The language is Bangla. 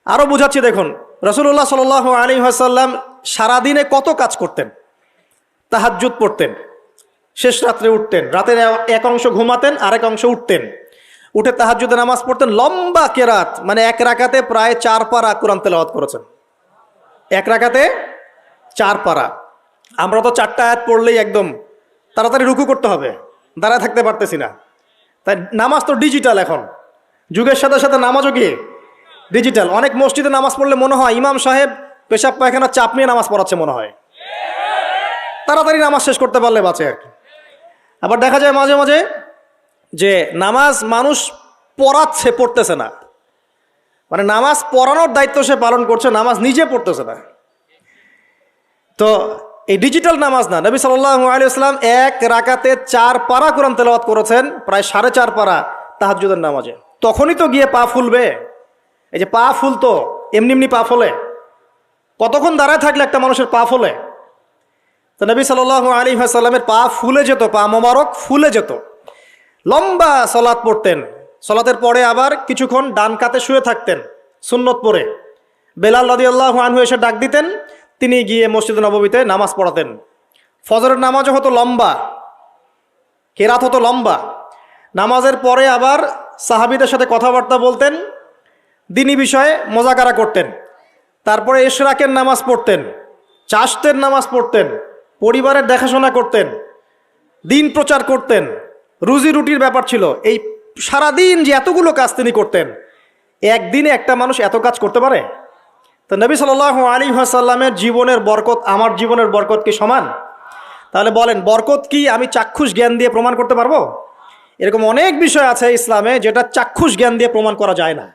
আরও বুঝাচ্ছি দেখুন, রাসূলুল্লাহ সাল্লাল্লাহু আলাইহি ওয়াসাল্লাম সারাদিনে কত কাজ করতেন। তাহাজ্জুদ পড়তেন, শেষ রাত্রে উঠতেন, রাতের এক অংশ ঘুমাতেন, আরেক অংশ উঠতেন, উঠে তাহাজ্জুদের নামাজ পড়তেন, লম্বা কেরাত, মানে এক রাকাতে প্রায় 4 পারা কোরআন তেলাওয়াত করেছেন। এক রাকাতে 4 পারা। আমরা তো 4টা আয়াত পড়লেই একদম তাড়াতাড়ি রুকু করতে হবে, দাঁড়ায় থাকতে পারতেছি না। তাই নামাজ তো ডিজিটাল, এখন যুগের সাথে সাথে নামাজও কি ডিজিটাল। অনেক মসজিদে নামাজ পড়লে মনে হয় ইমাম সাহেব পেশাব পায়খানা চাপ নিয়ে নামাজ পড়াচ্ছে মনে হয়, তাড়াতাড়ি নামাজ শেষ করতে পারলে বাঁচে আর কি। আবার দেখা যায় মাঝে মাঝে যে নামাজ মানুষ পড়াচ্ছে, পড়তেছে না, মানে নামাজ পড়ানোর দায়িত্ব সে পালন করছে, নামাজ নিজে পড়তেছে না। তো এই ডিজিটাল নামাজ না, নবী সাল্লাল্লাহু আলাইহি ওয়াসাল্লাম এক রাকাতে 4 পারা কোরআন তেলাওয়াত করেছেন, প্রায় 4.5 পারা তাহাজ্জুদের নামাজে। তখনই তো গিয়ে পা ফুলবে। এই যে পা ফুলতো, এমনি এমনি পা ফলে? কতক্ষণ দাঁড়ায় থাকলে একটা মানুষের পা ফলে? তো নবী সাল্লাল্লাহু আলাইহি ওয়াসাল্লামের পা ফুলে যেত, পা মোবারক ফুলে যেত। লম্বা সালাত পড়তেন, সালাতের পরে আবার কিছুক্ষণ ডান কাতে শুয়ে থাকতেন সুন্নত পড়ে। বেলাল রাদিয়াল্লাহু আনহু এসে ডাক দিতেন, তিনি গিয়ে মসজিদে নববীতে নামাজ পড়াতেন। ফজরের নামাজও হতো লম্বা, কেরাত হতো লম্বা। নামাজের পরে আবার সাহাবীদের সাথে কথাবার্তা বলতেন, দ্বীনি বিষয়ে মোজাকারা করতেন। তারপরে ইশরাকের নামাজ পড়তেন, চাশতের নামাজ পড়তেন, পরিবারের দেখাশোনা করতেন, দিন প্রচার করতেন, রুজি রুটির ব্যাপার ছিল। এই সারাদিন যে এতগুলো কাজ তিনি করতেন, একদিনে একটা মানুষ এত কাজ করতে পারে? তো নবী সাল্লাল্লাহু আলাইহি ওয়াসাল্লামের জীবনের বরকত আমার জীবনের বরকত কি সমান? তাহলে বলেন, বরকত কি আমি চাক্ষুষ জ্ঞান দিয়ে প্রমাণ করতে পারবো? এরকম অনেক বিষয় আছে ইসলামে যেটা চাক্ষুষ জ্ঞান দিয়ে প্রমাণ করা যায় না।